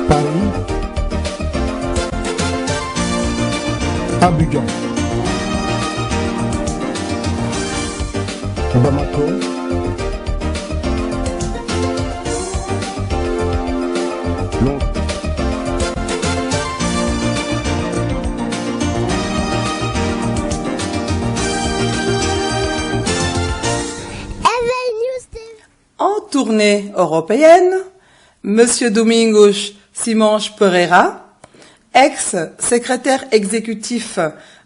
Paris, Abidjan, Bamako, Londres. En tournée européenne, Monsieur Domingos Simões Pereira, ex-secrétaire exécutif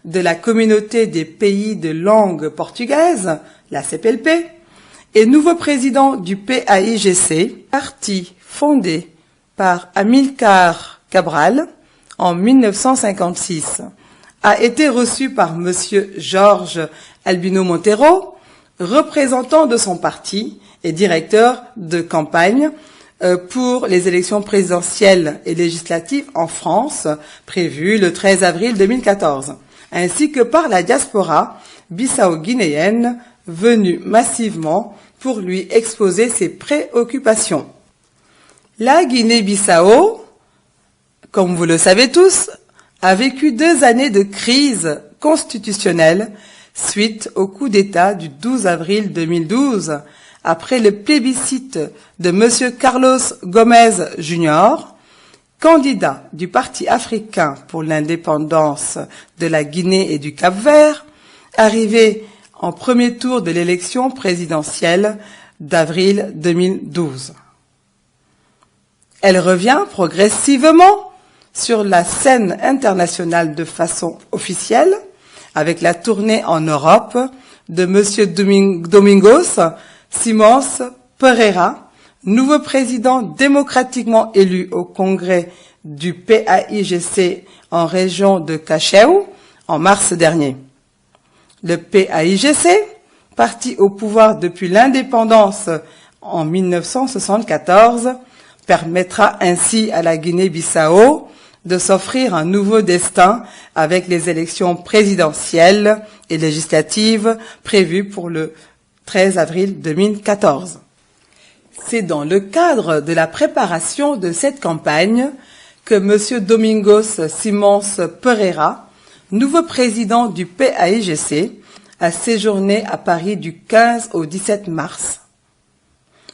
de la Communauté des pays de langue portugaise, la CPLP, et nouveau président du PAIGC, parti fondé par Amílcar Cabral en 1956, a été reçu par Monsieur Jorge Albino Monteiro, représentant de son parti et directeur de campagne pour les élections présidentielles et législatives en France, prévues le 13 avril 2014, ainsi que par la diaspora bissau-guinéenne venue massivement pour lui exposer ses préoccupations. La Guinée-Bissau, comme vous le savez tous, a vécu 2 années de crise constitutionnelle suite au coup d'État du 12 avril 2012, après le plébiscite de M. Carlos Gomes Jr., candidat du Parti africain pour l'indépendance de la Guinée et du Cap-Vert, arrivé en premier tour de l'élection présidentielle d'avril 2012. Elle revient progressivement sur la scène internationale de façon officielle, avec la tournée en Europe de M. Domingos Simões Pereira, nouveau président démocratiquement élu au congrès du PAIGC en région de Cacheu en mars dernier. Le PAIGC, parti au pouvoir depuis l'indépendance en 1974, permettra ainsi à la Guinée-Bissau de s'offrir un nouveau destin avec les élections présidentielles et législatives prévues pour le 13 avril 2014. C'est dans le cadre de la préparation de cette campagne que M. Domingos Simões Pereira, nouveau président du PAIGC, a séjourné à Paris du 15 au 17 mars.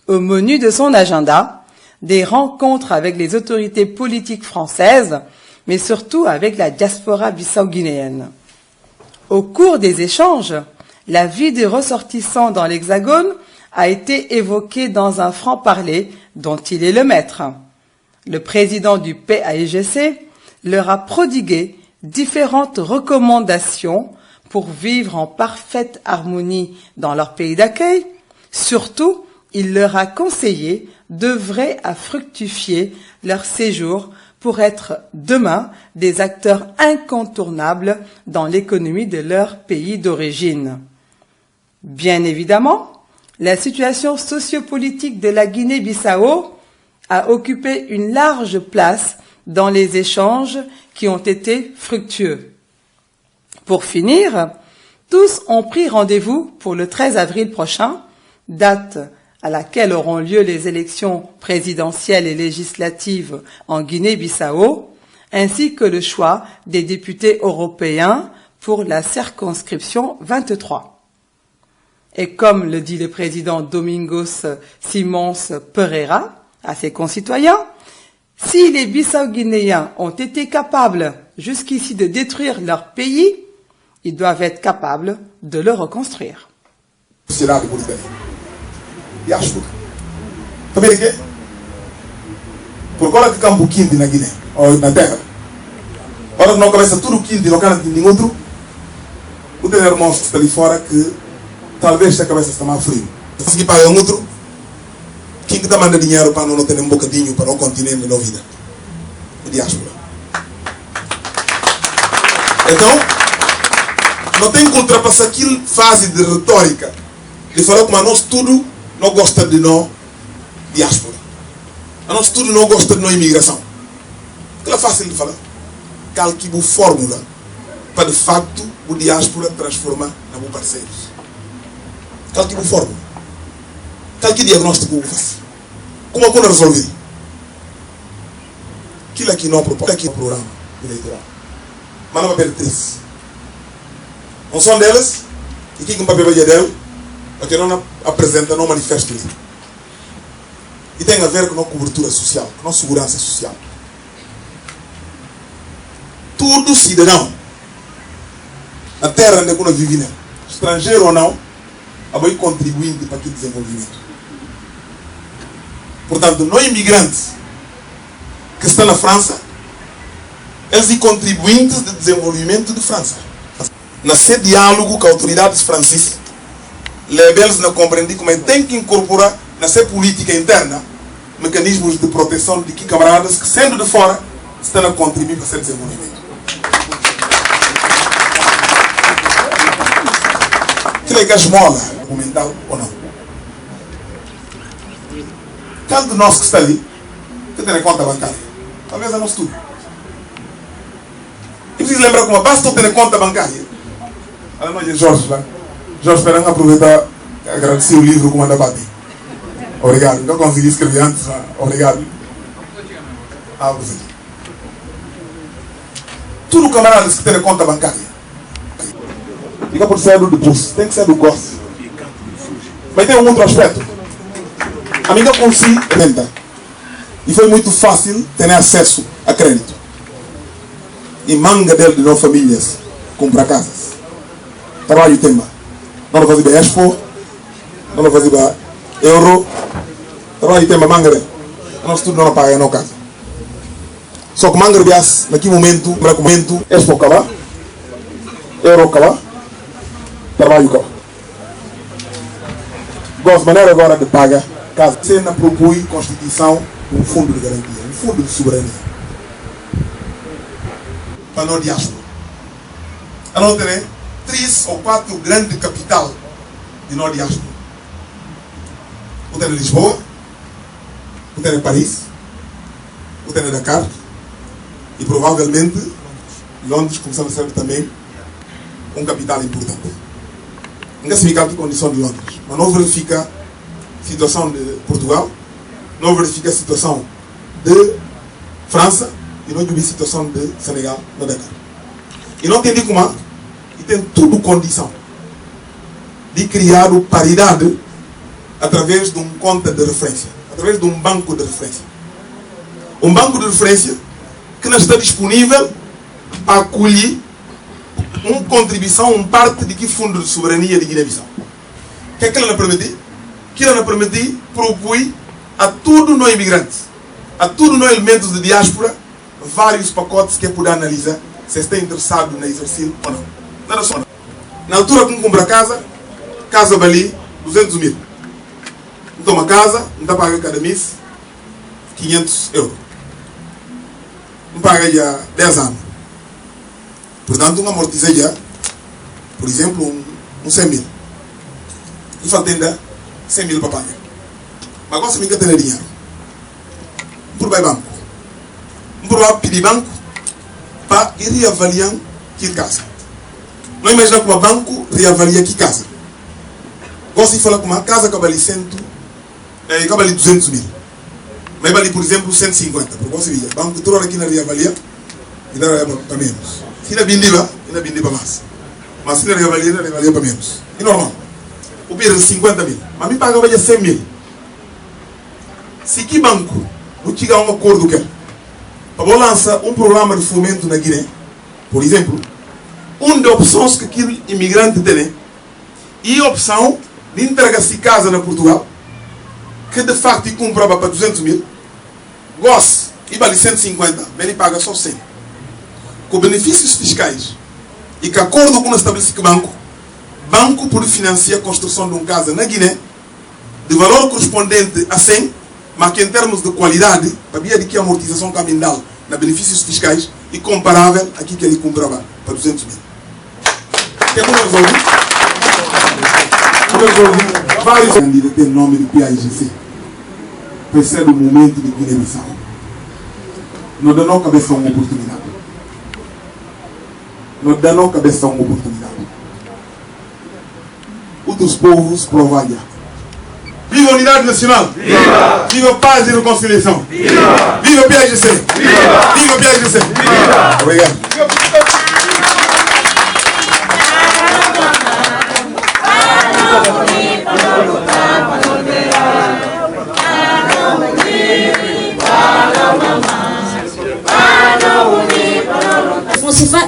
Au menu de son agenda, des rencontres avec les autorités politiques françaises, mais surtout avec la diaspora bissau-guinéenne. Au cours des échanges, la vie des ressortissants dans l'Hexagone a été évoquée dans un franc-parler dont il est le maître. Le président du PAIGC leur a prodigué différentes recommandations pour vivre en parfaite harmonie dans leur pays d'accueil. Surtout, il leur a conseillé d'œuvrer à fructifier leur séjour pour être demain des acteurs incontournables dans l'économie de leur pays d'origine. Bien évidemment, la situation sociopolitique de la Guinée-Bissau a occupé une large place dans les échanges qui ont été fructueux. Pour finir, tous ont pris rendez-vous pour le 13 avril prochain, date à laquelle auront lieu les élections présidentielles et législatives en Guinée-Bissau, ainsi que le choix des députés européens pour la circonscription 23. Et comme le dit le président Domingos Simões Pereira à ses concitoyens, si les Bissau-Guinéens ont été capables jusqu'ici de détruire leur pays, ils doivent être capables de le reconstruire. Pourquoi que campo quinto na Guiné ou na Terra? Ora não começa tudo quinto no canto de nenhum outro. O ter irmãos ali fora que talvez a cabeça está mais frio. Se que paga um outro, quem que está mandando dinheiro para não ter um bocadinho para o continente da vida? A diáspora. Então, não tem que ultrapassar aquela fase de retórica de falar como nós tudo não gosta de nós diáspora. A nós tudo não gosta de nós imigração. Aquilo é fácil de falar. Calque-o fórmula para de facto o diáspora transformar na bons parceiros. Calque-o fórmula. Calque diagnóstico o faz. Como é que resolver? Aquilo aqui não propõe, aqui é o programa eleitoral. Mas não é triste. Não são delas, e que um papel dela, porque não apresenta, não manifesta. E tem a ver com a cobertura social, com a segurança social. Todo cidadão, na terra onde nós vivemos, estrangeiro ou não, vai contribuindo para aquele desenvolvimento. Portanto, nós imigrantes que estão na França, eles são contribuintes do desenvolvimento de França. Nesse diálogo com as autoridades francesas, eles não compreendem como tem que incorporar nessa política interna mecanismos de proteção de que camaradas que, sendo de fora, estão a contribuir para esse desenvolvimento. Aquilo é que é esmola, argumental ou não. Cada de nós que está ali, que tem a conta bancária, talvez é nosso tudo. E preciso lembrar como basta ter a conta bancária. Olha nós é Jorge lá. Jorge, esperando aproveitar e agradecer o livro como anda bate. Obrigado. Não consegui escrever antes, mas obrigado. Você. Tudo camaradas que tem a conta bancária. Fica por ser do bolso, tem que ser do gosto. Mas tem um outro aspecto. A minha consigo renda. E foi muito fácil ter acesso a crédito. E manga dele de nós famílias comprar casas. Trabalho tema. Não fazia bem Expo, não fazia bem Euro. Trabalho tema manga dele. Nós tudo não paga na casa. Só que manga bias naquele momento, Expo acaba, Euro acaba, trabalho acaba. Gosto de maneira agora de pagar casa. Você não propõe Constituição um fundo de garantia, um fundo de soberania. Para nós diáspora. A nós ter 3 ou 4 grandes capitais de nós diáspora. O tem Lisboa, o tem Paris, o tem Dakar e provavelmente Londres começando a ser também um capital importante. Não significa a condição de Londres, mas não verifica a situação de Portugal, não verifica a situação de França e não verifica a situação de Senegal no Dakar. E não tem de como, e tem tudo condição de criar paridade através de uma conta de referência, através de um banco de referência. Um banco de referência que não está disponível para acolher uma contribuição, uma parte de que fundo de soberania de Guiné-Bissau. O que é que ela não permitiu? Que ela não permitiu propõe a todos nós imigrantes, a todos nós elementos de diáspora, vários pacotes que é poder analisar se está interessado na exercício ou não. Nada só. Na altura que compra casa vale 200 mil. Então uma casa, não está pagando cada mês 500 euros. Não paga já 10 anos. Portanto, um amortiza já, por exemplo, um 100 mil. E falta ainda 100 mil para pagar. Mas agora se me tem dinheiro. Por vai banco. Por vai pedir banco para ir reavaliar que casa. Não imagina como o banco reavalia que casa. Gosto de falar com uma casa que vale 200 mil. Mas vale, por exemplo, 150. Porque você via, banco toda hora aqui na reavalia e dá para menos. Se não vende para mais. Mas se não reavalia para menos. E normal. O perde 50 mil. Mas me paga vai 100 mil. Se que banco não chega a um acordo que para lançar um programa de fomento na Guiné, por exemplo, uma das opções que aquele imigrante tem e a opção de entregar-se casa na Portugal, que de facto comprava para 200 mil, gosta e vale 150, mas ele paga só 100. Com benefícios fiscais e que acordo com o estabelecimento banco pode financiar a construção de uma casa na Guiné de valor correspondente a 100, mas que em termos de qualidade, havia de que a amortização caminhal na benefícios fiscais e comparável àquilo que ele comprava para 200 mil. Que é como resolve? Vários candidatos têm nome de PAIGC. Percebe o momento de Guiné-Bissau. Não dá não cabeça a uma oportunidade. Não dá não cabeça a uma oportunidade. Outros povos provam. Vive l'unité nationale. Viva! Viva paz e reconciliação. Viva! Viva o PAGC. Viva! Viva o PAGC. Viva! Obrigado. Le franc CFA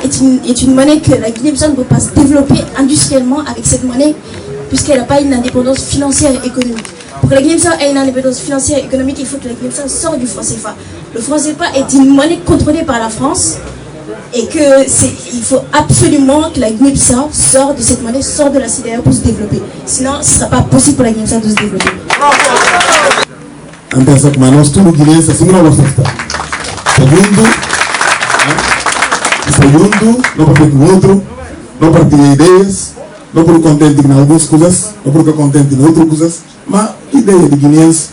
est une monnaie que la Guinée-Bissau ne peut pas se développer industriellement avec cette monnaie puisqu'elle n'a pas une indépendance financière et économique. Pour que la Guinée-Bissau ait une indépendance financière et économique, il faut que la Guinée-Bissau sorte du franc CFA. Le franc CFA est une monnaie contrôlée par la France et il faut absolument que la Guinée-Bissau sorte de cette monnaie, sorte de la CEDEAO pour se développer. Sinon, ce ne sera pas possible pour la Guinée-Bissau de se développer. Pensa que nós tudo guineense assim não gosta de estar. Segundo, não para com outro, não partilha ideias, não por contente em algumas coisas, não por contente em outras coisas, mas a ideia de guineense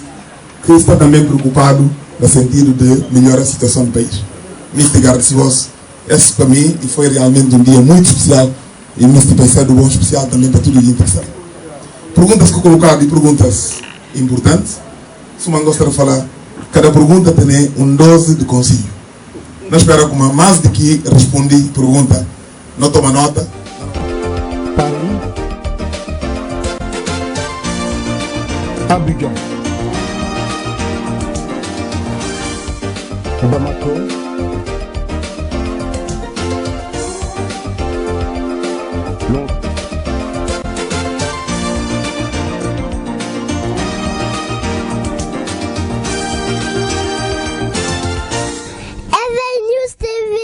que está também preocupado no sentido de melhorar a situação do país. Neste Garde-se-Vos, esse para mim e foi realmente um dia muito especial e neste pensar do bom especial também para tudo o interessado. Perguntas que eu colocado e perguntas importantes. Se eu gostaria de falar, cada pergunta tem dose de conselho. Não espero que mais de que respondi pergunta, não toma nota. Paris, Abidjan, Bamako, Londres.